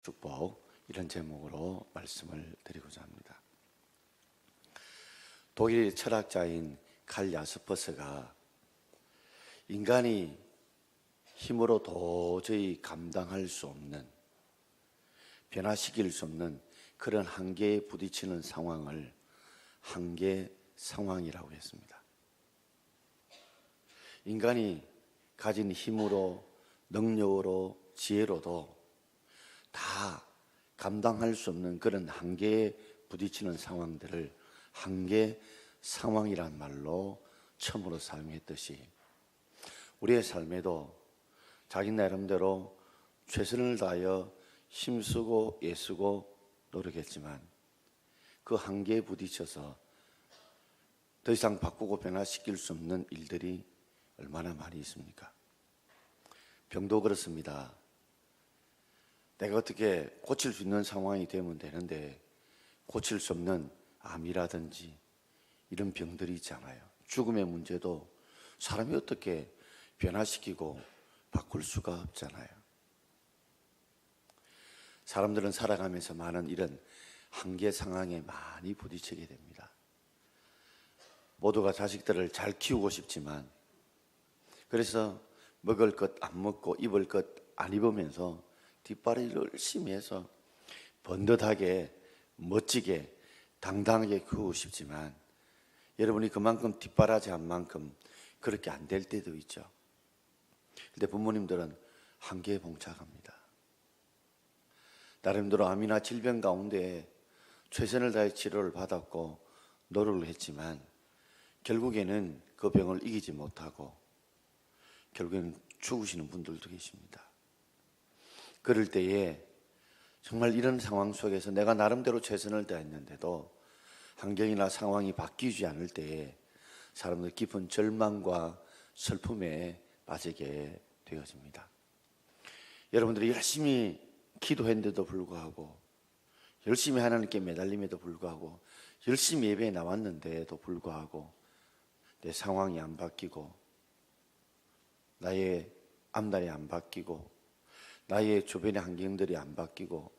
축복, 이런 제목으로 말씀을 드리고자 합니다. 독일 철학자인 칼 야스퍼스가 인간이 힘으로 도저히 감당할 수 없는, 변화시킬 수 없는 그런 한계에 부딪히는 상황을 한계 상황이라고 했습니다. 인간이 가진 힘으로, 능력으로, 지혜로도 다 감당할 수 없는 그런 한계에 부딪히는 상황들을 한계 상황이란 말로 처음으로 사용했듯이, 우리의 삶에도 자기 나름대로 최선을 다하여 힘쓰고 애쓰고 노력했지만 그 한계에 부딪혀서 더 이상 바꾸고 변화시킬 수 없는 일들이 얼마나 많이 있습니까? 병도 그렇습니다. 내가 어떻게 고칠 수 있는 상황이 되면 되는데 고칠 수 없는 암이라든지 이런 병들이 있잖아요. 죽음의 문제도 사람이 어떻게 변화시키고 바꿀 수가 없잖아요. 사람들은 살아가면서 많은 이런 한계 상황에 많이 부딪히게 됩니다. 모두가 자식들을 잘 키우고 싶지만, 그래서 먹을 것 안 먹고 입을 것 안 입으면서 뒷바라지를 열심히 해서 번듯하게, 멋지게, 당당하게 키우고 싶지만, 여러분이 그만큼 뒷바라지 한 만큼 그렇게 안 될 때도 있죠. 근데 부모님들은 한계에 봉착합니다. 나름대로 암이나 질병 가운데 최선을 다해 치료를 받았고 노력을 했지만 결국에는 그 병을 이기지 못하고 결국에는 죽으시는 분들도 계십니다. 그럴 때에 정말 이런 상황 속에서 내가 나름대로 최선을 다했는데도 환경이나 상황이 바뀌지 않을 때에 사람들 깊은 절망과 슬픔에 빠지게 되어집니다. 여러분들이 열심히 기도했는데도 불구하고, 열심히 하나님께 매달림에도 불구하고, 열심히 예배에 나왔는데도 불구하고 내 상황이 안 바뀌고, 나의 앞날이 안 바뀌고, 나의 주변의 환경들이 안 바뀌고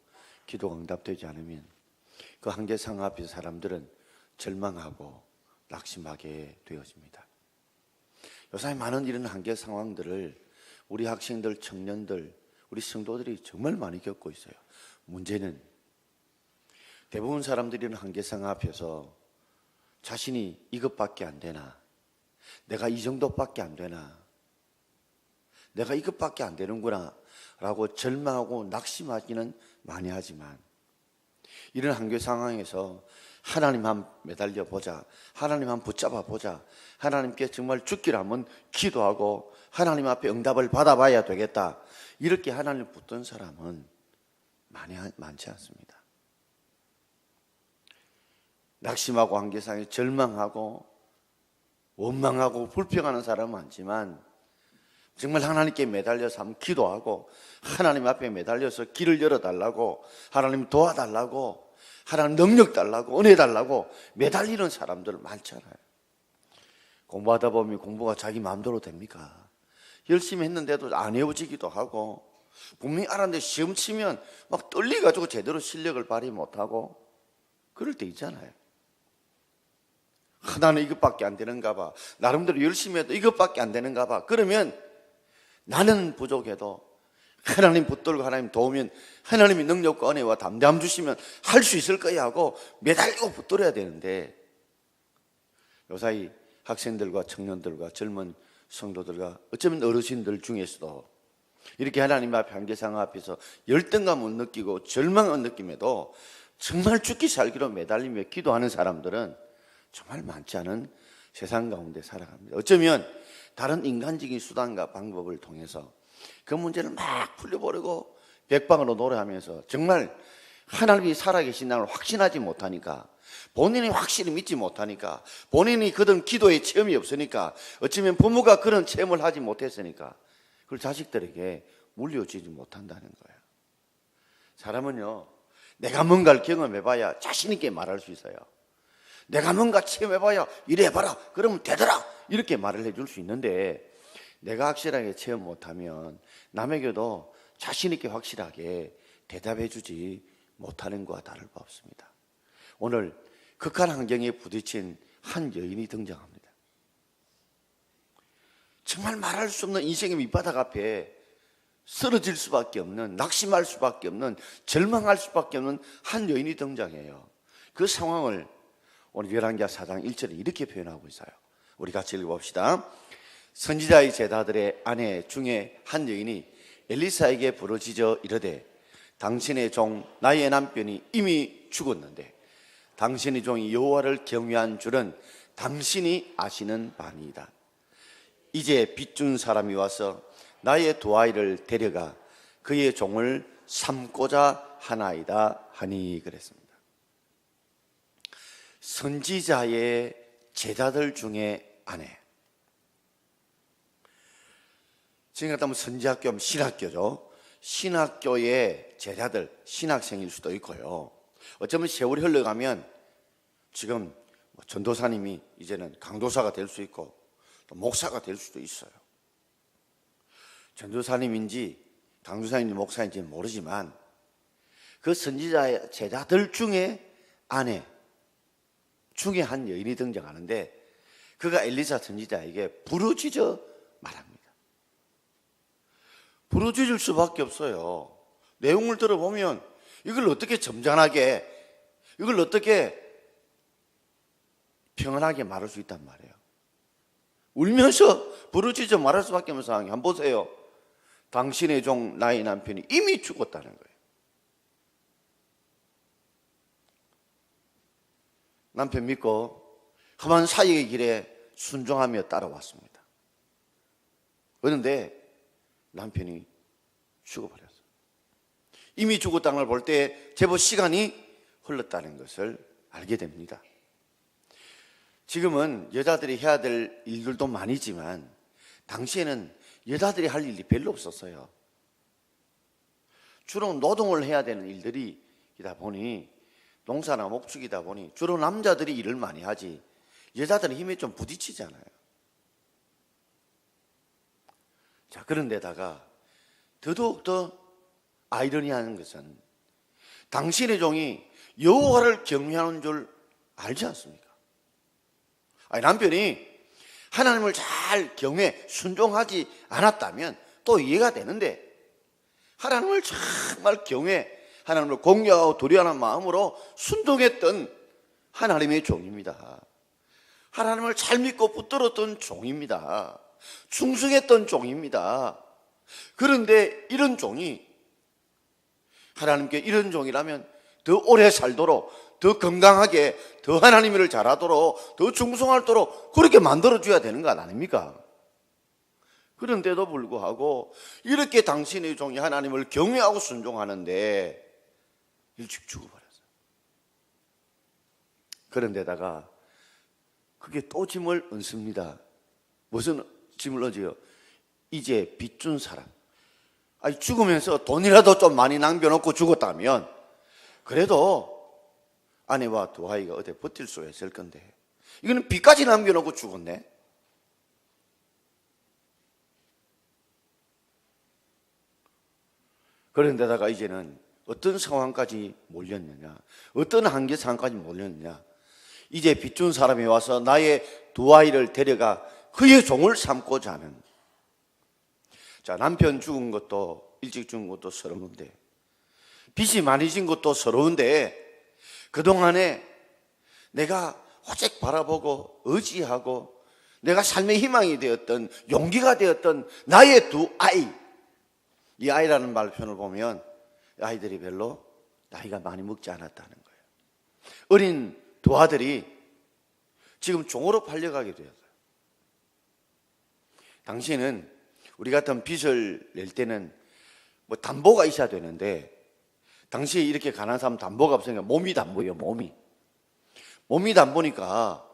기도가 응답되지 않으면 그 한계 상황 앞에서 사람들은 절망하고 낙심하게 되어집니다. 요새 많은 이런 한계 상황들을 우리 학생들, 청년들, 우리 성도들이 정말 많이 겪고 있어요. 문제는 대부분 사람들이 이런 한계 상황 앞에서 자신이 이것밖에 안 되나, 내가 이 정도밖에 안 되나, 내가 이것밖에 안 되는구나 라고 절망하고 낙심하기는 많이 하지만, 이런 한계 상황에서 하나님 한 매달려 보자, 하나님 한 붙잡아 보자, 하나님께 정말 죽기를 한번 기도하고 하나님 앞에 응답을 받아봐야 되겠다, 이렇게 하나님 붙든 사람은 많지 않습니다. 낙심하고 한계 상황에 절망하고 원망하고 불평하는 사람은 많지만, 정말 하나님께 매달려서 한번 기도하고 하나님 앞에 매달려서 길을 열어달라고, 하나님 도와달라고, 하나님 능력 달라고, 은혜 달라고 매달리는 사람들 많잖아요. 공부하다 보면 공부가 자기 마음대로 됩니까? 열심히 했는데도 안 외워지기도 하고, 분명히 알았는데 시험 치면 막 떨려가지고 제대로 실력을 발휘 못하고 그럴 때 있잖아요. 나는 이것밖에 안 되는가 봐, 나름대로 열심히 해도 이것밖에 안 되는가 봐. 그러면 나는 부족해도 하나님 붙들고 하나님 도우면, 하나님이 능력과 은혜와 담대함 주시면 할 수 있을 거야 하고 매달리고 붙들어야 되는데, 요사이 학생들과 청년들과 젊은 성도들과 어쩌면 어르신들 중에서도 이렇게 하나님 앞에 한계 상황 앞에서 열등감을 느끼고 절망을 느낌에도 정말 죽기 살기로 매달리며 기도하는 사람들은 정말 많지 않은 세상 가운데 살아갑니다. 어쩌면 다른 인간적인 수단과 방법을 통해서 그 문제를 막 풀려버리고 백방으로 노래하면서 정말 하나님이 살아계신다는 걸 확신하지 못하니까, 본인이 확실히 믿지 못하니까, 본인이 그런 기도의 체험이 없으니까, 어쩌면 부모가 그런 체험을 하지 못했으니까 그걸 자식들에게 물려주지 못한다는 거예요. 사람은요, 내가 뭔가를 경험해봐야 자신 있게 말할 수 있어요. 내가 뭔가 체험해봐야 이래 해봐라 그러면 되더라 이렇게 말을 해줄 수 있는데, 내가 확실하게 체험 못하면 남에게도 자신 있게 확실하게 대답해 주지 못하는 것과 다를 바 없습니다. 오늘 극한 환경에 부딪힌 한 여인이 등장합니다. 정말 말할 수 없는 인생의 밑바닥 앞에 쓰러질 수밖에 없는, 낙심할 수밖에 없는, 절망할 수밖에 없는 한 여인이 등장해요. 그 상황을 오늘 열왕기하 4장 1절에 이렇게 표현하고 있어요. 우리 같이 읽어봅시다. 선지자의 제자들의 아내 중에 한 여인이 엘리사에게 부르짖어 이르되 당신의 종 나의 남편이 이미 죽었는데 당신의 종이 여호와를 경외한 줄은 당신이 아시는 바니이다. 이제 빚준 사람이 와서 나의 두 아이를 데려가 그의 종을 삼고자 하나이다 하니 그랬습니다. 선지자의 제자들 중에 아내. 지금 같으면 선지학교, 신학교죠. 신학교의 제자들, 신학생일 수도 있고요. 어쩌면 세월이 흘러가면 지금 전도사님이 이제는 강도사가 될 수 있고 또 목사가 될 수도 있어요. 전도사님인지 강도사님인지 목사인지는 모르지만 그 선지자의 제자들 중에 아내 중에 한 여인이 등장하는데 그가 엘리사 선지자에게 부르짖어 말합니다. 부르짖을 수밖에 없어요. 내용을 들어보면 이걸 어떻게 점잖하게, 이걸 어떻게 평안하게 말할 수 있단 말이에요. 울면서 부르짖어 말할 수밖에 없는 상황이. 한번 보세요. 당신의 종 나의 남편이 이미 죽었다는 거예요. 남편 믿고 험한 사역의 길에 순종하며 따라왔습니다. 그런데 남편이 죽어버렸어요. 이미 죽었다는 걸 볼 때 제법 시간이 흘렀다는 것을 알게 됩니다. 지금은 여자들이 해야 될 일들도 많이지만 당시에는 여자들이 할 일이 별로 없었어요. 주로 노동을 해야 되는 일들이다 보니, 농사나 목축이다 보니 주로 남자들이 일을 많이 하지 여자들은 힘에 좀 부딪히잖아요. 자, 그런데다가 더더욱더 아이러니한 것은 당신의 종이 여호와를 경외하는 줄 알지 않습니까? 아니, 남편이 하나님을 잘 경외, 순종하지 않았다면 또 이해가 되는데 하나님을 정말 경외, 하나님을 공경하고 두려워하는 마음으로 순종했던 하나님의 종입니다. 하나님을 잘 믿고 붙들었던 종입니다. 충성했던 종입니다. 그런데 이런 종이 하나님께 이런 종이라면 더 오래 살도록, 더 건강하게, 더 하나님 일을 잘하도록, 더 충성하도록 그렇게 만들어줘야 되는 것 아닙니까? 그런데도 불구하고 이렇게 당신의 종이 하나님을 경외하고 순종하는데 일찍 죽어버렸어요. 그런데다가 그게 또 짐을 얹습니다. 무슨 짐을 얹어요? 이제 빚준 사람. 아니, 죽으면서 돈이라도 좀 많이 남겨놓고 죽었다면 그래도 아내와 두 아이가 어디 버틸 수 있을 건데 이거는 빚까지 남겨놓고 죽었네. 그런데다가 이제는 어떤 상황까지 몰렸느냐, 어떤 한계 상황까지 몰렸느냐, 이제 빚준 사람이 와서 나의 두 아이를 데려가 그의 종을 삼고자 하는. 자, 남편 죽은 것도, 일찍 죽은 것도 서러운데, 빚이 많이 진 것도 서러운데, 그동안에 내가 오직 바라보고 의지하고 내가 삶의 희망이 되었던, 용기가 되었던 나의 두 아이, 이 아이라는 말편을 보면 아이들이 별로 나이가 많이 먹지 않았다는 거예요. 어린 두 아들이 지금 종으로 팔려가게 되었어요. 당시에는 우리 같은 빚을 낼 때는 뭐 담보가 있어야 되는데 당시에 이렇게 가난한 사람 담보가 없으니까 몸이 담보예요. 몸이 담보니까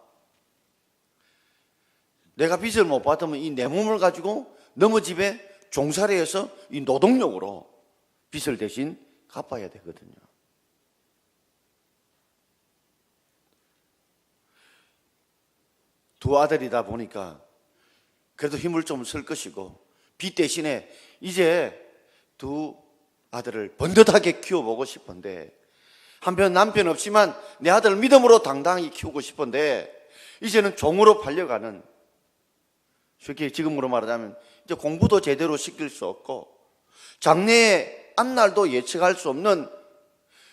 내가 빚을 못 받으면 이 내 몸을 가지고 너무 집에 종살이해서 이 노동력으로 빚을 대신 갚아야 되거든요. 두 아들이다 보니까 그래도 힘을 좀 쓸 것이고 빚 대신에 이제 두 아들을 번듯하게 키워보고 싶은데, 한편 남편 없지만 내 아들을 믿음으로 당당히 키우고 싶은데, 이제는 종으로 팔려가는, 쉽게 지금으로 말하자면 이제 공부도 제대로 시킬 수 없고 장래의 앞날도 예측할 수 없는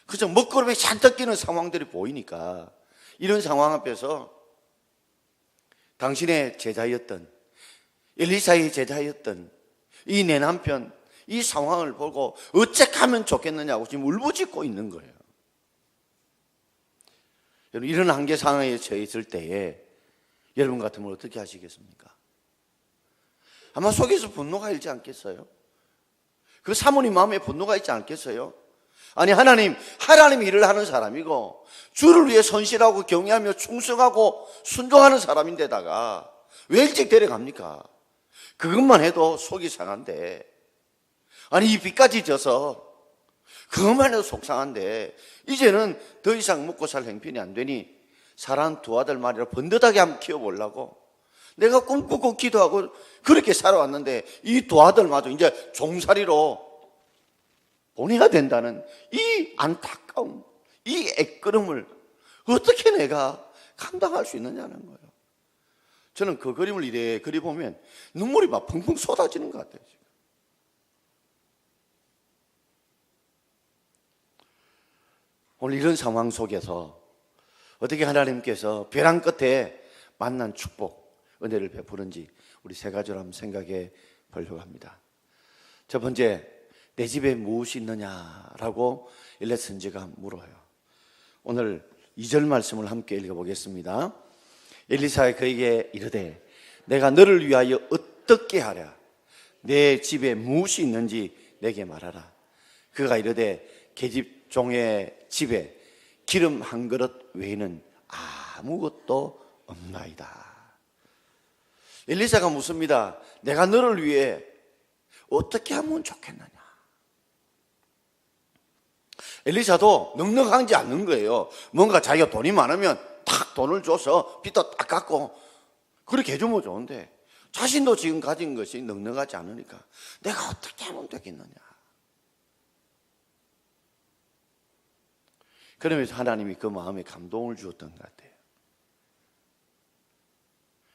그저 먹구름에 잔뜩 끼는 상황들이 보이니까, 이런 상황 앞에서 당신의 제자였던, 엘리사의 제자였던 이 내 남편, 이 상황을 보고 어떻게 하면 좋겠느냐고 지금 울부짖고 있는 거예요. 여러분, 이런 한계 상황에 처해 있을 때에 여러분 같으면 어떻게 하시겠습니까? 아마 속에서 분노가 일지 않겠어요? 그 사모님 마음에 분노가 있지 않겠어요? 아니, 하나님이 일을 하는 사람이고 주를 위해 선실하고 경외하며 충성하고 순종하는 사람인데다가 왜 일찍 데려갑니까? 그것만 해도 속이 상한데, 아니, 이 빚까지 져서 그것만 해도 속상한데 이제는 더 이상 먹고 살 형편이 안 되니 사랑하는 두 아들 말이라 번듯하게 한번 키워보려고 내가 꿈꾸고 기도하고 그렇게 살아왔는데, 이 두 아들마저 이제 종살이로 보내야 된다는 이 안타까움, 이 애끄름을 어떻게 내가 감당할 수 있느냐는 거예요. 저는 그 그림을 이래 그리 보면 눈물이 막 펑펑 쏟아지는 것 같아요. 지금. 오늘 이런 상황 속에서 어떻게 하나님께서 벼랑 끝에 만난 축복, 은혜를 베푸는지 우리 세 가지로 한번 생각해 보려고 합니다. 첫 번째, 내 집에 무엇이 있느냐라고 엘리야 선지자가 물어요. 오늘 2절 말씀을 함께 읽어보겠습니다. 엘리사가 그에게 이르되 내가 너를 위하여 어떻게 하랴? 내 집에 무엇이 있는지 내게 말하라. 그가 이르되 계집 종의 집에 기름 한 그릇 외에는 아무것도 없나이다. 엘리사가 묻습니다. 내가 너를 위해 어떻게 하면 좋겠느냐? 엘리사도 넉넉하지 않는 거예요. 뭔가 자기가 돈이 많으면 탁 돈을 줘서 빚도 딱 갚고 그렇게 해주면 좋은데, 자신도 지금 가진 것이 넉넉하지 않으니까 내가 어떻게 하면 되겠느냐? 그러면서 하나님이 그 마음에 감동을 주었던 것 같아요.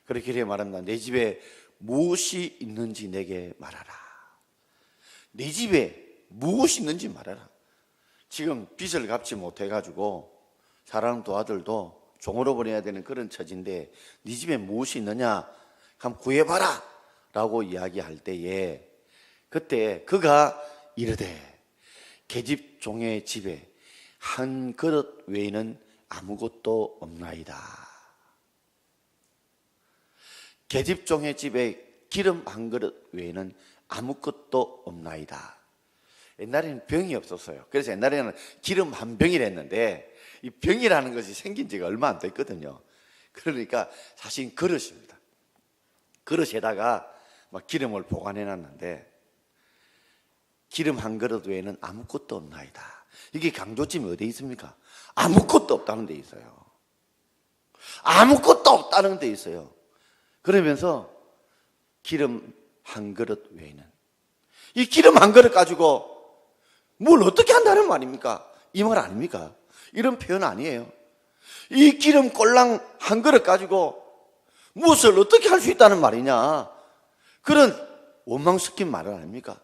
그렇게 말합니다. 내 집에 무엇이 있는지 내게 말하라. 내 집에 무엇이 있는지 말하라. 지금 빚을 갚지 못해가지고 사랑하는 두 아들도 종으로 보내야 되는 그런 처지인데, 네 집에 무엇이 있느냐? 한번 구해봐라 라고 이야기할 때에, 그때 그가 이르되 계집 종의 집에 한 그릇 외에는 아무것도 없나이다. 계집종의 집에 기름 한 그릇 외에는 아무것도 없나이다. 옛날에는 병이 없었어요. 그래서 옛날에는 기름 한 병이라 했는데, 이 병이라는 것이 생긴 지가 얼마 안 됐거든요. 그러니까 사실 그릇입니다. 그릇에다가 막 기름을 보관해 놨는데, 기름 한 그릇 외에는 아무것도 없나이다. 이게 강조점이 어디에 있습니까? 아무것도 없다는 데 있어요. 아무것도 없다는 데 있어요. 그러면서 기름 한 그릇 외에는, 이 기름 한 그릇 가지고 뭘 어떻게 한다는 말입니까? 이 말 아닙니까? 이런 표현 아니에요. 이 기름 꼴랑 한 그릇 가지고 무엇을 어떻게 할 수 있다는 말이냐, 그런 원망 섞인 말은 아닙니까?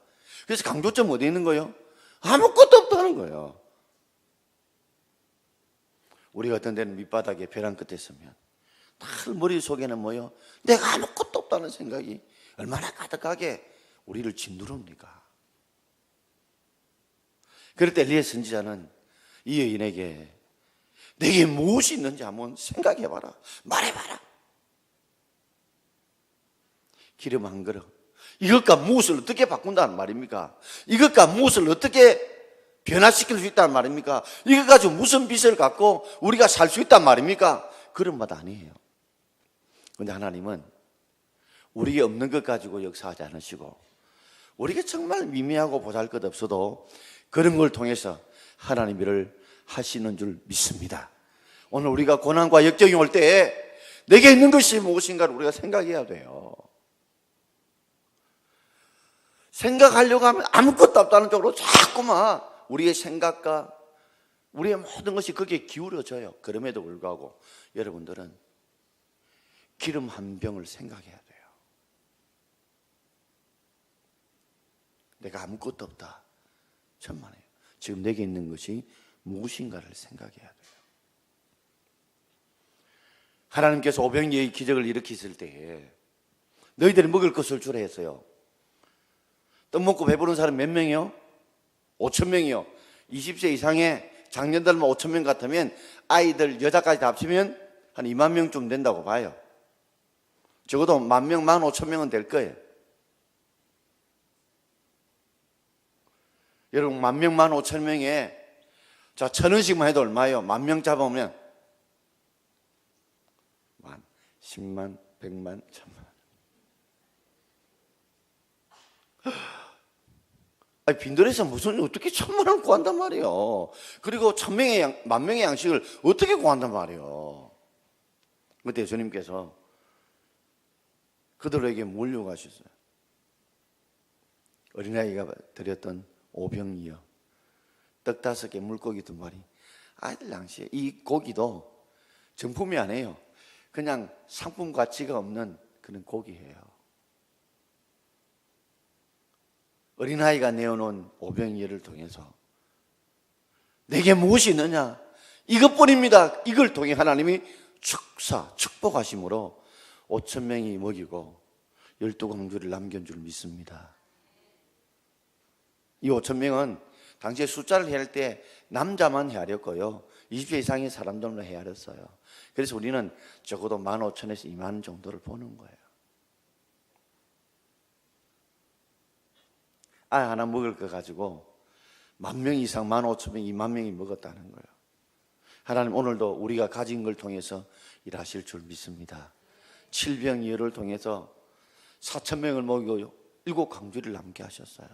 그래서 강조점 어디 있는 거예요? 아무것도 없다는 거예요. 우리 같은 데는 밑바닥에 벼랑 끝에 있으면 다 머릿속에는 뭐요? 내가 아무것도 없다는 생각이 얼마나 가득하게 우리를 짓누릅니까? 그럴 때 엘리야 선지자는 이 여인에게 내게 무엇이 있는지 한번 생각해봐라, 말해봐라. 기름 한 그릇, 이것과 무엇을 어떻게 바꾼다는 말입니까? 이것과 무엇을 어떻게 변화시킬 수 있다는 말입니까? 이것 가지고 무슨 빚을 갖고 우리가 살 수 있단 말입니까? 그런 말 아니에요. 그런데 하나님은 우리에게 없는 것 가지고 역사하지 않으시고, 우리가 정말 미미하고 보잘것없어도 그런 걸 통해서 하나님 일을 하시는 줄 믿습니다. 오늘 우리가 고난과 역경이 올 때 내게 있는 것이 무엇인가를 우리가 생각해야 돼요. 생각하려고 하면 아무것도 없다는 쪽으로 자꾸만 우리의 생각과 우리의 모든 것이 거기에 기울어져요. 그럼에도 불구하고 여러분들은 기름 한 병을 생각해야 돼요. 내가 아무것도 없다. 천만에요. 지금 내게 있는 것이 무엇인가를 생각해야 돼요. 하나님께서 오병이어의 기적을 일으키실 때에 너희들이 먹을 것을 주라 했어요. 떡 먹고 배부른 사람 몇 명이요? 5천 명이요. 20세 이상의 장년들만 5천 명 같으면 아이들 여자까지 다 합치면 한 2만 명쯤 된다고 봐요. 적어도 1만 명, 1만 5천 명은 될 거예요. 여러분 1만 명, 1만 5천 명에 자 1,000원씩만 해도 얼마예요? 1만 명 잡아오면 1만, 10만, 100만, 1,000만. 아니, 빈들에서 무슨 어떻게 1,000만 원 구한단 말이에요. 그리고 1,000명의 양식을 어떻게 구한단 말이에요. 그때 예수님께서 그들에게 물려고 하셨어요. 어린아이가 드렸던 오병이어, 떡 5개, 물고기 2마리. 아이들 양식, 이 고기도 정품이 아니에요. 그냥 상품 가치가 없는 그런 고기예요. 어린아이가 내어놓은 오병이어를 통해서 내게 무엇이 있느냐? 이것뿐입니다. 이걸 통해 하나님이 축복하심으로 5천 명이 먹이고 12광주를 남긴 줄 믿습니다. 이 5천 명은 당시에 숫자를 헤아릴 때 남자만 헤아렸고요, 20세 이상의 사람들만 헤아렸어요. 그래서 우리는 적어도 15,000에서 2만 정도를 보는 거예요. 아 하나 먹을 거 가지고 10,000명 이상, 15,000명, 2만 명이 먹었다는 거예요. 하나님 오늘도 우리가 가진 걸 통해서 일하실 줄 믿습니다. 7병이어를 통해서 4,000명을 먹이고 7광주를 남게 하셨어요.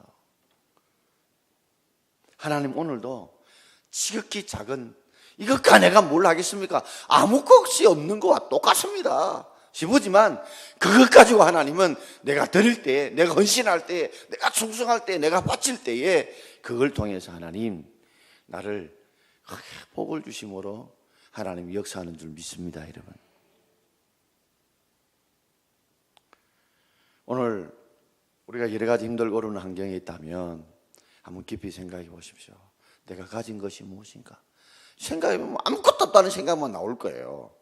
하나님 오늘도 지극히 작은 이것과 내가 뭘 하겠습니까? 아무 것이 없는 것과 똑같습니다. 싶지만 그것 가지고 하나님은 내가 드릴 때, 내가 헌신할 때, 내가 충성할 때, 내가 바칠 때에 그걸 통해서 하나님 나를 크게 복을 주심으로 하나님이 역사하는 줄 믿습니다. 여러분, 오늘 우리가 여러 가지 힘들고 어려운 환경에 있다면 한번 깊이 생각해 보십시오. 내가 가진 것이 무엇인가? 생각해보면 아무것도 없다는 생각만 나올 거예요.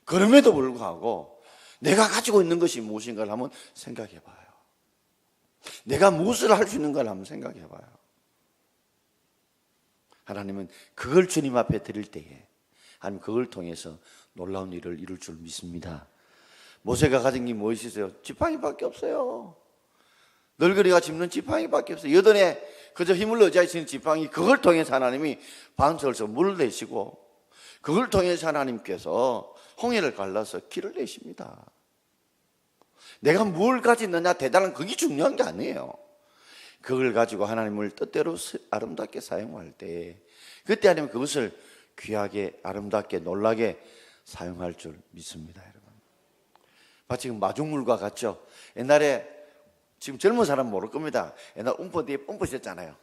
그럼에도 불구하고 내가 가지고 있는 것이 무엇인가를 한번 생각해 봐요. 내가 무엇을 할 수 있는가를 한번 생각해 봐요. 하나님은 그걸 주님 앞에 드릴 때에 하나님 그걸 통해서 놀라운 일을 이룰 줄 믿습니다. 모세가 가진 게 무엇이 있어요? 지팡이밖에 없어요. 널그리가 짚는 지팡이밖에 없어요. 여든에 그저 힘을 의지하시는 지팡이, 그걸 통해서 하나님이 반석에서 물을 내시고 그걸 통해서 하나님께서 홍해를 갈라서 길을 내십니다. 내가 뭘 가지느냐 대단한 그게 중요한 게 아니에요. 그걸 가지고 하나님을 뜻대로 아름답게 사용할 때 그때 하나님 그것을 귀하게 아름답게 놀라게 사용할 줄 믿습니다. 여러분, 마치 마중물과 같죠. 옛날에 지금 젊은 사람 모를 겁니다. 옛날 움프 뒤에 펌프 셨잖아요.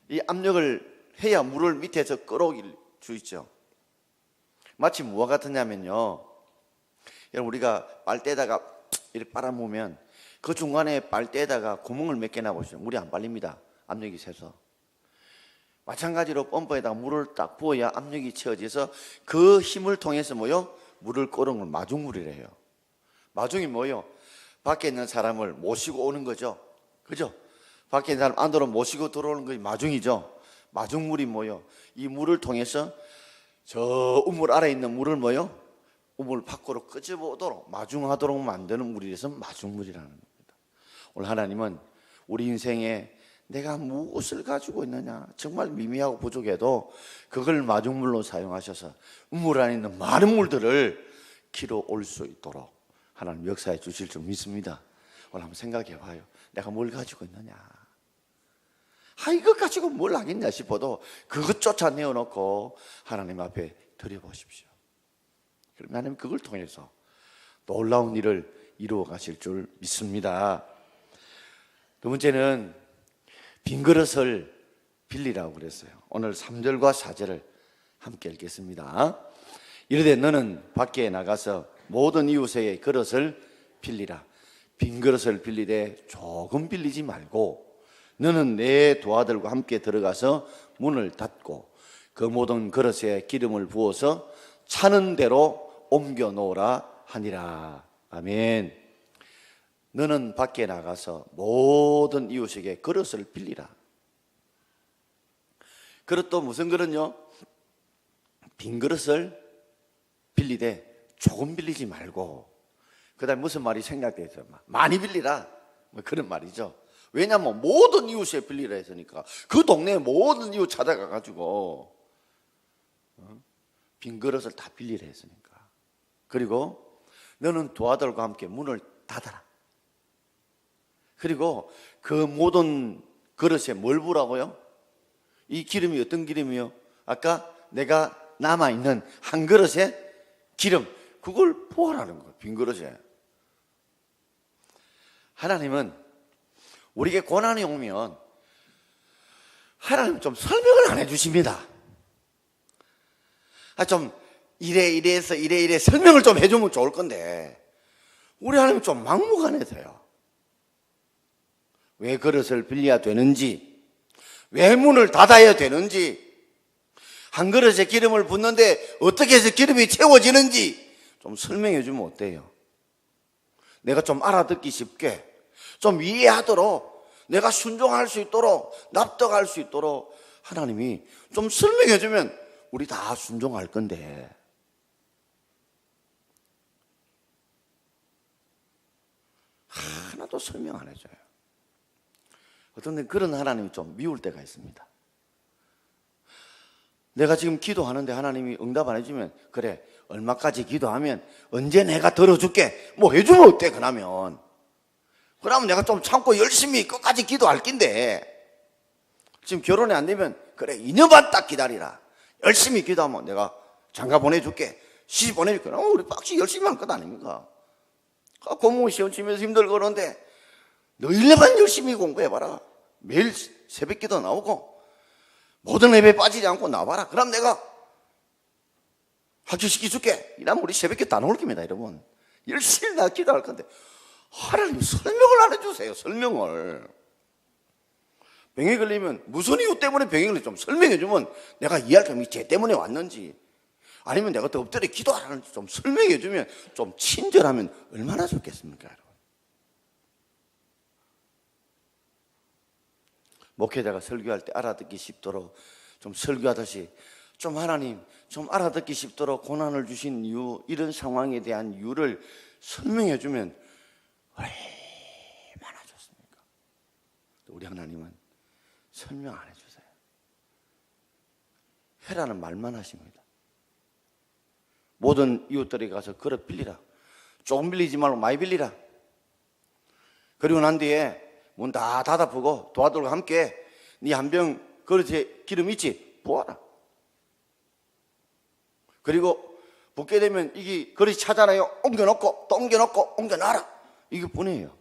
이 압력을 해야 물을 밑에서 끌어오길 수 있죠. 마치 뭐와 같으냐면요, 여러분 우리가 빨대에다가 이렇게 빨아보면 그 중간에 빨대에다가 구멍을 몇 개나 보시죠. 물이 안 빨립니다. 압력이 세서. 마찬가지로 펌프에다가 물을 딱 부어야 압력이 채워져서 그 힘을 통해서 뭐요? 물을 끌어오는 걸 마중물이래요. 마중이 뭐요? 밖에 있는 사람을 모시고 오는 거죠. 그죠? 밖에 있는 사람 안으로 모시고 들어오는 것이 마중이죠. 마중물이 뭐요? 이 물을 통해서 저 우물 아래 있는 물을 뭐요? 우물 밖으로 끄집어오도록 마중하도록 만드는 물이라서 마중물이라는 겁니다. 오늘 하나님은 우리 인생에 내가 무엇을 가지고 있느냐, 정말 미미하고 부족해도 그걸 마중물로 사용하셔서 우물 안에 있는 많은 물들을 길어 올 수 있도록 하나님 역사해 주실 줄 믿습니다. 오늘 한번 생각해 봐요. 내가 뭘 가지고 있느냐. 이거 가지고 뭘 하겠냐 싶어도 그것 쫓아 내어놓고 하나님 앞에 드려보십시오. 그럼 하나님 그걸 통해서 놀라운 일을 이루어 가실 줄 믿습니다. 두 번째는 빈 그릇을 빌리라고 그랬어요. 오늘 3절과 4절을 함께 읽겠습니다. 이르되 너는 밖에 나가서 모든 이웃의 그릇을 빌리라. 빈 그릇을 빌리되 조금 빌리지 말고 너는 내 두 아들과 함께 들어가서 문을 닫고 그 모든 그릇에 기름을 부어서 차는 대로 옮겨 놓으라 하니라. 아멘. 너는 밖에 나가서 모든 이웃에게 그릇을 빌리라. 그릇도 무슨 그릇요? 빈 그릇을 빌리되 조금 빌리지 말고, 그 다음에 무슨 말이 생각돼서 많이 빌리라, 뭐 그런 말이죠. 왜냐하면 모든 이웃에 빌리라 했으니까 그 동네에 모든 이웃 찾아가가지고 빈 그릇을 다 빌리라 했으니까. 그리고 너는 두 아들과 함께 문을 닫아라. 그리고 그 모든 그릇에 뭘 부라고요? 이 기름이 어떤 기름이요? 아까 내가 남아있는 한 그릇에 기름, 그걸 부어라는 거예요. 빈 그릇에. 하나님은 우리에게 고난이 오면 하나님 좀 설명을 안 해주십니다. 좀 이래서 이래 설명을 좀 해주면 좋을 건데 우리 하나님 좀 막무가내세요. 왜 그릇을 빌려야 되는지, 왜 문을 닫아야 되는지, 한 그릇에 기름을 붓는데 어떻게 해서 기름이 채워지는지 좀 설명해 주면 어때요? 내가 좀 알아듣기 쉽게, 좀 이해하도록, 내가 순종할 수 있도록, 납득할 수 있도록 하나님이 좀 설명해 주면 우리 다 순종할 건데 하나도 설명 안 해줘요. 어떤 데 그런 하나님이 좀 미울 때가 있습니다. 내가 지금 기도하는데 하나님이 응답 안 해주면, 그래 얼마까지 기도하면 언제 내가 들어줄게 뭐 해주면 어때? 그러면 내가 좀 참고 열심히 끝까지 기도할 낀데, 지금 결혼이 안 되면 그래 2년 반 딱 기다리라, 열심히 기도하면 내가 장가 보내줄게, 시집 보내줄게. 우리 빡시 열심히 할 것 아닙니까? 공무원 시험 치면서 힘들고 그러는데 너 1년 반 열심히 공부해봐라, 매일 새벽 기도 나오고 모든 예배 빠지지 않고 나와봐라. 그럼 내가 합격시켜줄게. 이러면 우리 새벽 기도 다 나올 겁니다. 여러분, 열심히 나 기도할 건데 하나님 설명을 안 해주세요. 설명을. 병에 걸리면 무슨 이유 때문에 병에 걸리면 좀 설명해 주면 내가 이해할 겁니다. 쟤 때문에 왔는지, 아니면 내가 더 엎드려 기도하는지 좀 설명해 주면, 좀 친절하면 얼마나 좋겠습니까, 여러분? 목회자가 설교할 때 알아듣기 쉽도록 좀 설교하듯이 좀 하나님 좀 알아듣기 쉽도록 고난을 주신 이유, 이런 상황에 대한 이유를 설명해 주면 얼마나 좋습니까? 우리 하나님은 설명 안 해주세요. 해라는 말만 하십니다. 모든 이웃들에게 가서 그릇 빌리라. 조금 빌리지 말고 많이 빌리라. 그리고 난 뒤에 문 다 닫아보고 두 아들과 함께 네 한 병 그릇에 기름 있지? 부어라. 그리고 붓게 되면 이게 그릇이 차잖아요. 옮겨놓고 또 옮겨놓고 옮겨놔라. 이게 뿐이에요.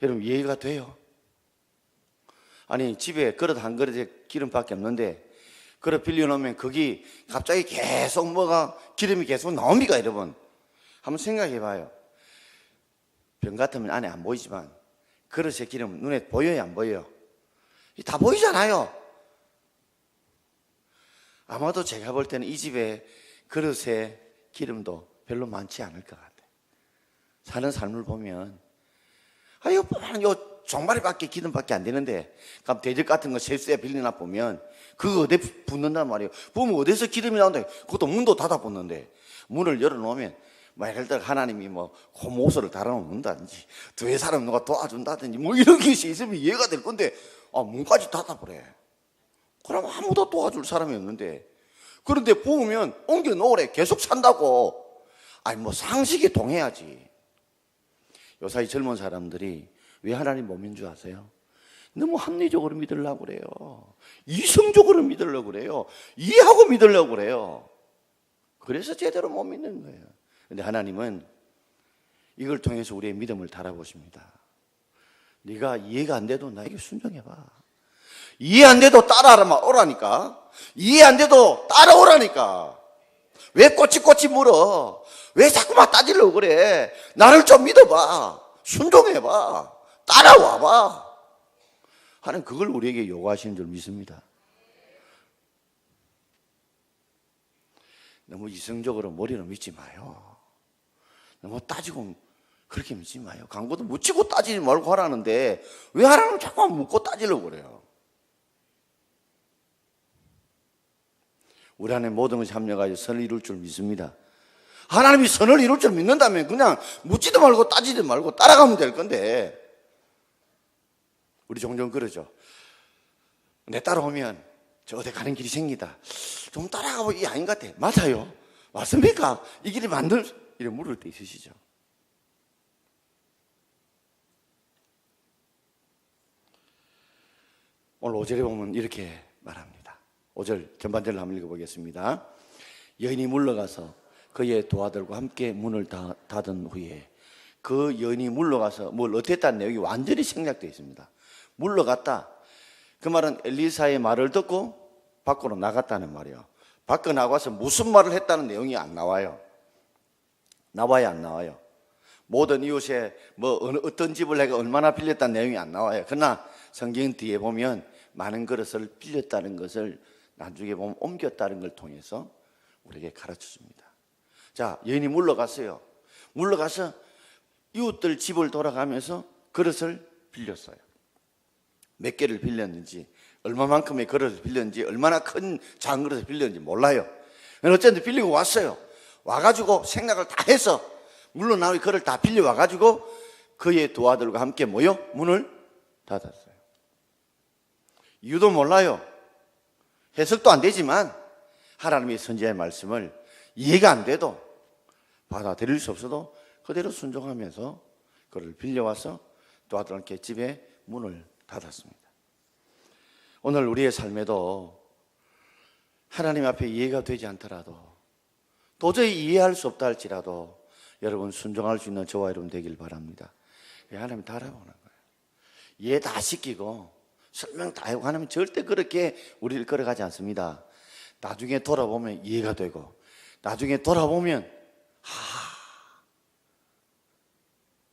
여러분, 이해가 돼요? 아니, 집에 그릇 한 그릇에 기름밖에 없는데 그릇 빌려놓으면 거기 갑자기 계속 기름이 계속 나옵니까? 여러분, 한번 생각해 봐요. 병 같으면 안에 안 보이지만 그릇에 기름 눈에 보여요, 안 보여요? 다 보이잖아요. 아마도 제가 볼 때는 이 집에 그릇에 기름도 별로 많지 않을 것 같아요. 사는 삶을 보면 요 종마리밖에 기름밖에 안 되는데, 그럼 대접 같은 거 세수에 빌리나 보면 그거 어디 붓는단 말이에요. 보면 어디서 기름이 나온다. 그것도 문도 닫아 붓는데, 문을 열어놓으면 예를 들어 하나님이 고모소를 달아놓는다든지 뒤에 사람 누가 도와준다든지 이런 것이 있으면 이해가 될 건데, 문까지 닫아버려. 그럼 아무도 도와줄 사람이 없는데, 그런데 보면 옮겨 놓으래. 계속 산다고. 상식이 동해야지. 요사이 젊은 사람들이 왜 하나님 못 믿는 줄 아세요? 너무 합리적으로 믿으려고 그래요. 이성적으로 믿으려고 그래요. 이해하고 믿으려고 그래요. 그래서 제대로 못 믿는 거예요. 근데 하나님은 이걸 통해서 우리의 믿음을 달아보십니다. 네가 이해가 안 돼도 나에게 순종해봐. 이해 안 돼도 따라오라니까. 이해 안 돼도 따라오라니까. 왜 꼬치꼬치 물어? 왜 자꾸만 따지려고 그래? 나를 좀 믿어봐. 순종해봐. 따라와봐. 하나님 그걸 우리에게 요구하시는 줄 믿습니다. 너무 이성적으로 머리를 믿지 마요. 너무 따지고 그렇게 믿지 마요. 광고도 묻히고 따지지 말고 하라는데 왜 하라는 자꾸만 묻고 따지려고 그래요. 우리 안에 모든 것이 합력하여 선을 이룰 줄 믿습니다. 하나님이 선을 이룰 줄 믿는다면 그냥 묻지도 말고 따지지 말고 따라가면 될 건데, 우리 종종 그러죠. 내 따라오면 저 어디 가는 길이 생기다. 좀 따라가고 이 아닌 것 같아. 맞아요. 맞습니까? 이 길이 이래 물을 때 있으시죠. 오늘 5절에 보면 이렇게 말합니다. 5절 전반절을 한번 읽어보겠습니다. 여인이 물러가서 그의 도화들과 함께 문을 닫은 후에 그 여인이 물러가서 뭘 어땠다는 내용이 완전히 생략되어 있습니다. 물러갔다. 그 말은 엘리사의 말을 듣고 밖으로 나갔다는 말이에요. 밖으로 나가서 무슨 말을 했다는 내용이 안 나와요. 나와요, 안 나와요? 모든 이웃에 어떤 집을 내가 얼마나 빌렸다는 내용이 안 나와요. 그러나 성경 뒤에 보면 많은 그릇을 빌렸다는 것을 나중에 보면 옮겼다는 걸 통해서 우리에게 가르쳐 줍니다. 자, 여인이 물러갔어요. 물러가서 이웃들 집을 돌아가면서 그릇을 빌렸어요. 몇 개를 빌렸는지, 얼마만큼의 그릇을 빌렸는지, 얼마나 큰 작은 그릇을 빌렸는지 몰라요. 어쨌든 빌리고 왔어요. 와가지고 생각을 다 해서 물론 나의 그릇을 다 빌려와가지고 그의 두 아들과 함께 모여 문을 닫았어요. 이유도 몰라요. 해석도 안 되지만 하나님의 선지자의 말씀을 이해가 안 돼도 받아들일 수 없어도 그대로 순종하면서 그를 빌려와서 두 아들과 집에 문을 닫았습니다. 오늘 우리의 삶에도 하나님 앞에 이해가 되지 않더라도, 도저히 이해할 수 없다 할지라도 여러분 순종할 수 있는 저와 여러분 되길 바랍니다. 하나님 달아오는 거예요. 이해 다 시키고 설명 다 하고 하나님 절대 그렇게 우리를 끌어가지 않습니다. 나중에 돌아보면 이해가 되고, 나중에 돌아보면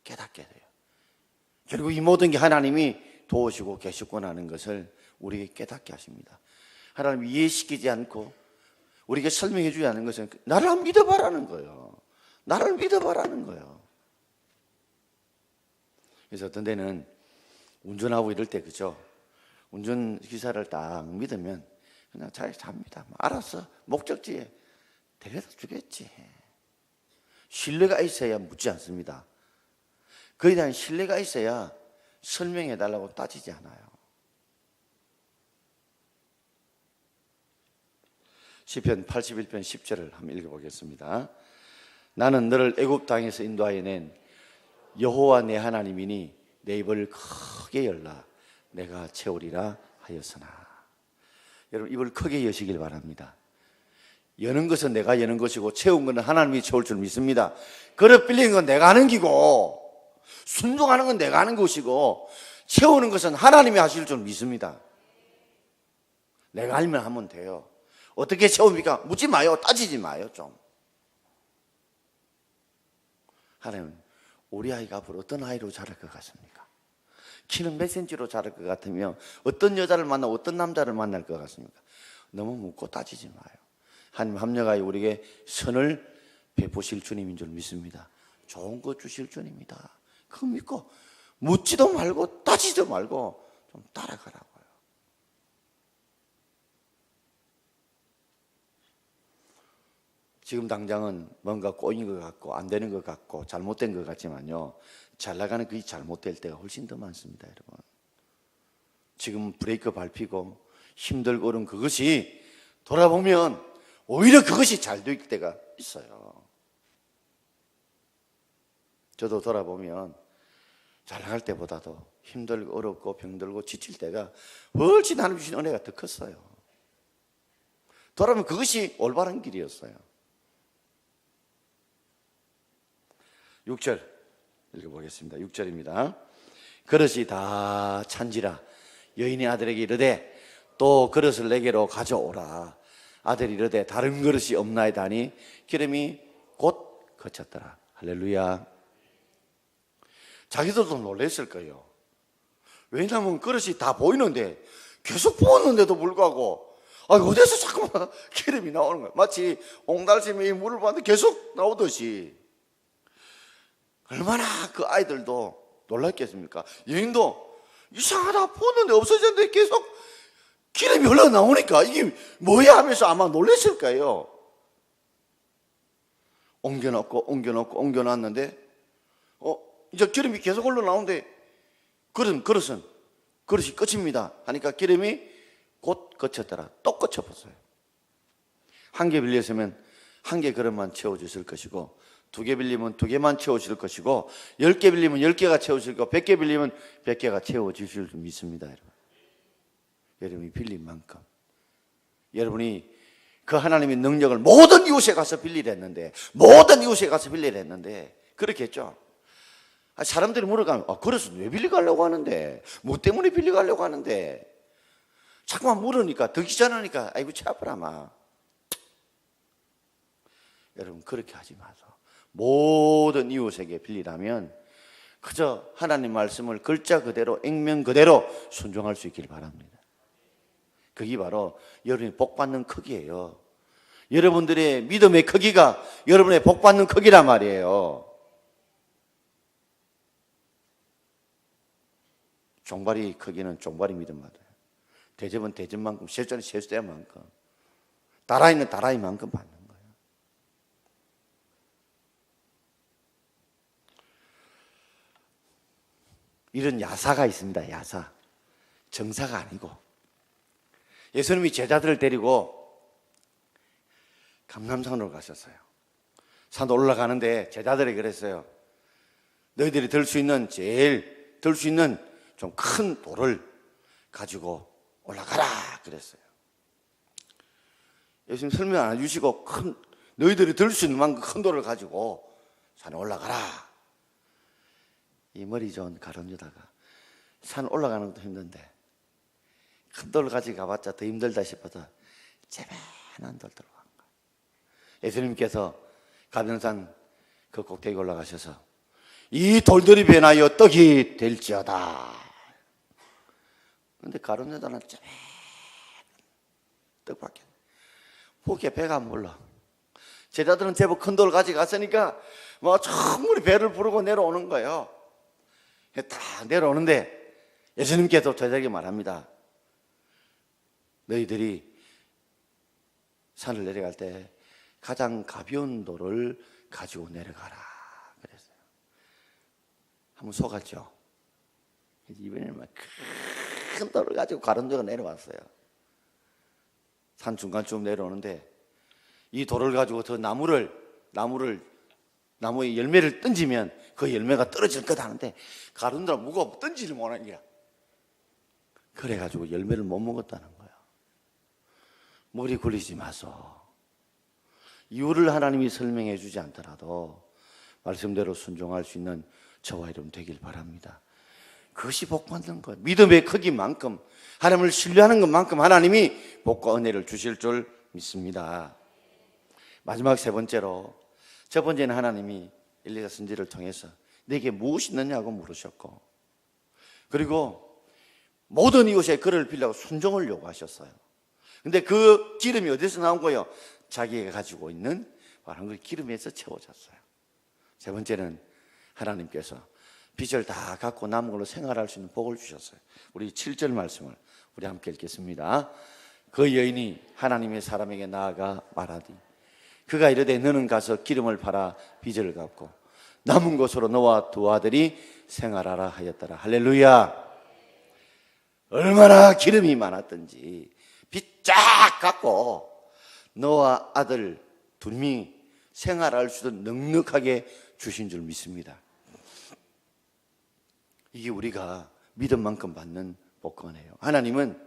깨닫게 돼요. 결국 이 모든 게 하나님이 도우시고 계시구나 하는 것을 우리에게 깨닫게 하십니다. 하나님 이해시키지 않고 우리에게 설명해 주지 않는 것은 나를 믿어봐라는 거예요. 나를 믿어봐라는 거예요. 그래서 어떤 데는 운전하고 이럴 때 그죠? 운전기사를 딱 믿으면 그냥 잘 잡니다. 알았어. 목적지에 데려다 주겠지. 신뢰가 있어야 묻지 않습니다. 그에 대한 신뢰가 있어야 설명해 달라고 따지지 않아요. 시편 81편 10절을 한번 읽어보겠습니다. 나는 너를 애굽 땅에서 인도하여 낸 여호와 내 하나님이니 내 입을 크게 열라 내가 채우리라 하였으나. 여러분 입을 크게 여시길 바랍니다. 여는 것은 내가 여는 것이고 채운 것은 하나님이 채울 줄 믿습니다. 그릇 빌리는 건 내가 하는 기고, 순종하는 건 내가 하는 것이고, 채우는 것은 하나님이 하실 줄 믿습니다. 내가 알면 하면 돼요. 어떻게 채웁니까? 묻지 마요. 따지지 마요. 좀. 하나님, 우리 아이가 앞으로 어떤 아이로 자랄 것 같습니까? 키는 몇 센치로 자랄 것 같으며 어떤 여자를 만나 어떤 남자를 만날 것 같습니까? 너무 묻고 따지지 마요. 하나님 합력하여 우리에게 선을 베푸실 주님인 줄 믿습니다. 좋은 거 주실 주님이다. 그거 믿고 묻지도 말고 따지지도 말고 좀 따라가라고요. 지금 당장은 뭔가 꼬인 것 같고 안 되는 것 같고 잘못된 것 같지만요, 잘 나가는 그게 잘못될 때가 훨씬 더 많습니다. 여러분, 지금 브레이크 밟히고 힘들고 그런 그것이 돌아보면 오히려 그것이 잘 될 때가 있어요. 저도 돌아보면 잘 나갈 때보다도 힘들고 어렵고 병들고 지칠 때가 훨씬 하나님 주신 은혜가 더 컸어요. 돌아보면 그것이 올바른 길이었어요. 6절 읽어보겠습니다. 6절입니다. 그릇이 다 찬지라 여인의 아들에게 이르되 또 그릇을 내게로 가져오라. 아들이 이르되 다른 그릇이 없나이다 하니 기름이 곧 그쳤더라. 할렐루야. 자기들도 놀랐을 거예요. 왜냐하면 그릇이 다 보이는데 계속 부었는데도 불구하고 어디서 자꾸만 기름이 나오는 거야. 마치 옹달샘이 물을 받는데 계속 나오듯이. 얼마나 그 아이들도 놀랐겠습니까? 여인도 이상하다, 부었는데 없어졌는데 계속 기름이 흘러나오니까 이게 뭐야 하면서 아마 놀랐을 거예요. 옮겨놨는데 이제 기름이 계속 흘러나오는데 그릇이 끝입니다 하니까 기름이 곧 그쳤더라. 또 그쳐버렸어요. 한 개 빌렸으면 한 개 그릇만 채워주실 것이고, 2개 빌리면 2개만 채워주실 것이고, 10개 빌리면 10개가 채워주실 거고, 100개 빌리면 100개가 채워주실 줄 믿습니다. 여러분이 빌린 만큼, 여러분이 그 하나님의 능력을 모든 이웃에 가서 빌리랬는데, 그렇겠죠. 사람들이 물어가면 그래서 왜 빌려가려고 하는데, 뭐 때문에 빌려가려고 하는데, 자꾸만 물으니까 더 귀찮으니까 아이고 차 아프라마. 여러분 그렇게 하지 마소. 모든 이웃에게 빌리라면 그저 하나님 말씀을 글자 그대로 액면 그대로 순종할 수 있기를 바랍니다. 그게 바로 여러분이 복받는 크기예요. 여러분들의 믿음의 크기가 여러분의 복받는 크기란 말이에요. 종발이 크기는 종발이 믿음마다, 대접은 대접만큼, 세수는 세수대만큼, 다라이는 다라이만큼 받는 거예요. 이런 야사가 있습니다. 야사. 정사가 아니고. 예수님이 제자들을 데리고 감람산으로 가셨어요. 산 올라가는데 제자들이 그랬어요. 너희들이 들 수 있는 좀 큰 돌을 가지고 올라가라 그랬어요. 예수님 설명 안 해주시고 너희들이 들 수 있는 만큼 큰 돌을 가지고 산에 올라가라. 이 머리 좋은 가론유다가 산 올라가는 것도 힘든데 큰 돌을 가지고 가봤자 더 힘들다 싶어서 재배한 돌 들고 간 거예요. 예수님께서 가변산 그 꼭대기 올라가셔서 이 돌들이 변하여 떡이 될지어다. 그런데 가론유다는 떡밖에 보기에 배가 안 불러. 제자들은 제법 큰 돌 가져갔으니까 충분히 배를 부르고 내려오는 거예요. 다 내려오는데 예수님께서 제자에게 말합니다. 너희들이 산을 내려갈 때 가장 가벼운 돌을 가지고 내려가라 그랬어요. 한번 속았죠. 이번에는 큰 돌을 가지고 가론유다가 내려왔어요. 산 중간쯤 내려오는데 이 돌을 가지고 저 나무에 열매를 던지면 그 열매가 떨어질 거다 하는데 가론유다가 무거워 던지를 못하는 거야. 그래가지고 열매를 못 먹었다는 거야. 머리 굴리지 마소. 이유를 하나님이 설명해 주지 않더라도 말씀대로 순종할 수 있는 저와 여러분 되길 바랍니다. 그것이 복받는 것, 믿음의 크기만큼, 하나님을 신뢰하는 것만큼 하나님이 복과 은혜를 주실 줄 믿습니다. 마지막 세 번째로, 첫 번째는 하나님이 엘리사 선지를 통해서 내게 무엇이 있느냐고 물으셨고, 그리고 모든 이웃의 그를 빌려고 순종을 요구하셨어요. 근데 그 기름이 어디서 나온 거예요? 자기가 가지고 있는 바로 그 기름에서 채워졌어요. 세 번째는 하나님께서 빚을 다 갚고 남은 걸로 생활할 수 있는 복을 주셨어요. 우리 7절 말씀을 우리 함께 읽겠습니다. 그 여인이 하나님의 사람에게 나아가 말하되 그가 이르되 너는 가서 기름을 팔아 빚을 갚고 남은 것으로 너와 두 아들이 생활하라 하였더라. 할렐루야. 얼마나 기름이 많았던지 빚 쫙 갚고 너와 아들 둘이 생활할 수 있도록 넉넉하게 주신 줄 믿습니다. 이게 우리가 믿은 만큼 받는 복권이에요. 하나님은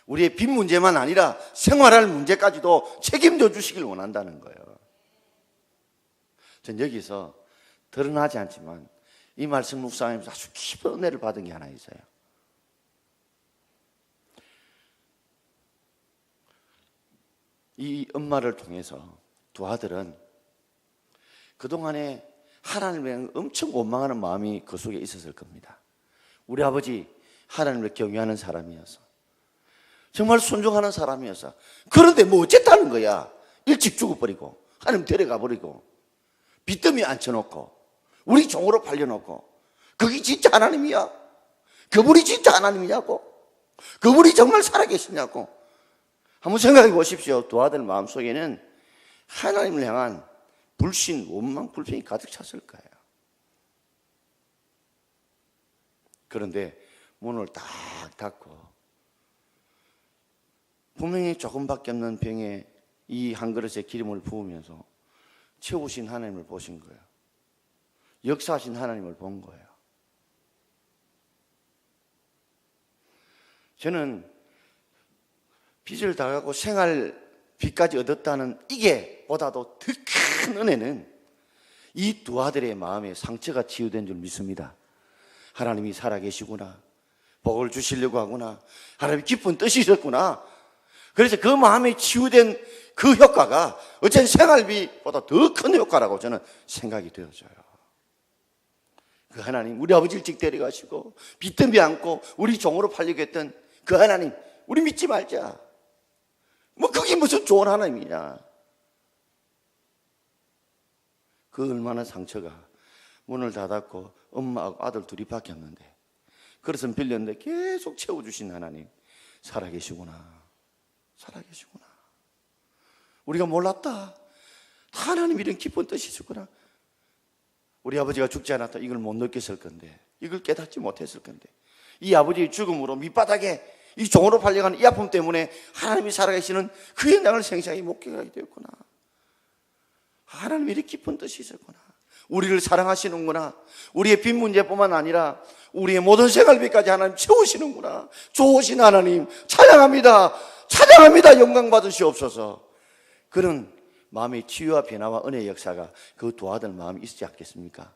우리의 빚 문제만 아니라 생활할 문제까지도 책임져 주시길 원한다는 거예요. 전 여기서 드러나지 않지만 이 말씀 묵상하면서 아주 깊은 은혜를 받은 게 하나 있어요. 이 엄마를 통해서 두 아들은 그동안에 하나님을 엄청 원망하는 마음이 그 속에 있었을 겁니다. 우리 아버지 하나님을 경외하는 사람이어서 정말 순종하는 사람이어서 그런데 뭐 어쨌다는 거야. 일찍 죽어버리고 하나님 데려가 버리고 빚더미 앉혀놓고 우리 종으로 팔려놓고 그게 진짜 하나님이야? 그분이 진짜 하나님이냐고? 그분이 정말 살아계시냐고? 한번 생각해 보십시오. 두 아들 마음속에는 하나님을 향한 불신, 원망, 불평이 가득 찼을 거예요. 그런데 문을 딱 닫고 분명히 조금밖에 없는 병에 이 한 그릇에 기름을 부으면서 채우신 하나님을 보신 거예요. 역사하신 하나님을 본 거예요. 저는 빚을 다 갚고 생활비까지 얻었다는 이게 보다도 더 큰 은혜는 이 두 아들의 마음에 상처가 치유된 줄 믿습니다. 하나님이 살아계시구나. 복을 주시려고 하구나. 하나님이 기쁜 뜻이셨구나. 그래서 그 마음에 치유된 그 효과가 어쨌든 생활비보다 더 큰 효과라고 저는 생각이 되어져요. 그 하나님, 우리 아버지 일찍 데려가시고 빚더미 안고 우리 종으로 팔리게 했던 그 하나님, 우리 믿지 말자. 뭐 그게 무슨 좋은 하나님이냐. 그 얼마나 상처가. 문을 닫았고 엄마하고 아들 둘이 밖에 없는데 그릇은 빌렸는데 계속 채워주신 하나님 살아계시구나. 살아계시구나. 우리가 몰랐다. 하나님 이런 깊은 뜻이 있었구나. 우리 아버지가 죽지 않았다 이걸 못 느꼈을 건데, 이걸 깨닫지 못했을 건데, 이 아버지의 죽음으로 밑바닥에 이 종으로 팔려가는 이 아픔 때문에 하나님이 살아계시는 그 현장을 생생히 목격하게 되었구나. 하나님이 이렇게 깊은 뜻이 있었구나. 우리를 사랑하시는구나. 우리의 빚 문제뿐만 아니라 우리의 모든 생활비까지 하나님 채우시는구나. 좋으신 하나님 찬양합니다. 찬양합니다. 영광 받으시옵소서. 그런 마음의 치유와 변화와 은혜의 역사가 그 두 아들 마음이 있지 않겠습니까?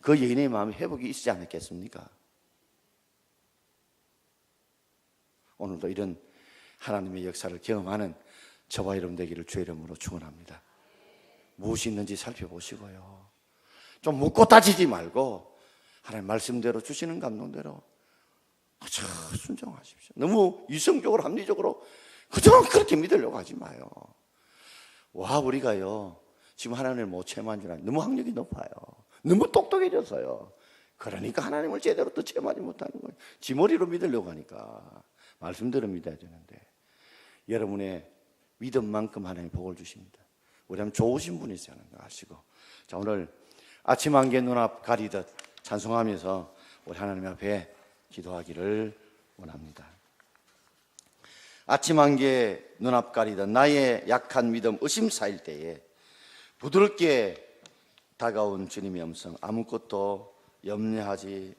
그 여인의 마음이 회복이 있지 않았겠습니까? 오늘도 이런 하나님의 역사를 경험하는 저와 여러분 되기를 주의 이름으로 축원합니다. 무엇이 있는지 살펴보시고요. 좀 묻고 따지지 말고 하나님 말씀대로 주시는 감동대로 그저 순종하십시오. 너무 이성적으로 합리적으로 그저 그렇게 믿으려고 하지 마요. 와, 우리가요 지금 하나님을 못 체험한 줄 알아요. 너무 학력이 높아요. 너무 똑똑해져서요. 그러니까 하나님을 제대로 또 체험하지 못하는 거예요. 지 머리로 믿으려고 하니까. 말씀대로 믿어야 되는데 여러분의 믿음만큼 하나님 복을 주십니다. 우리 하나님 좋으신 분이시라는 거 아시고, 자, 오늘 아침 안개 눈앞 가리듯 찬송하면서 우리 하나님 앞에 기도하기를 원합니다. 아침 안개 눈앞 가리듯 나의 약한 믿음 의심 쌓일 때에 부드럽게 다가온 주님의 음성, 아무것도 염려하지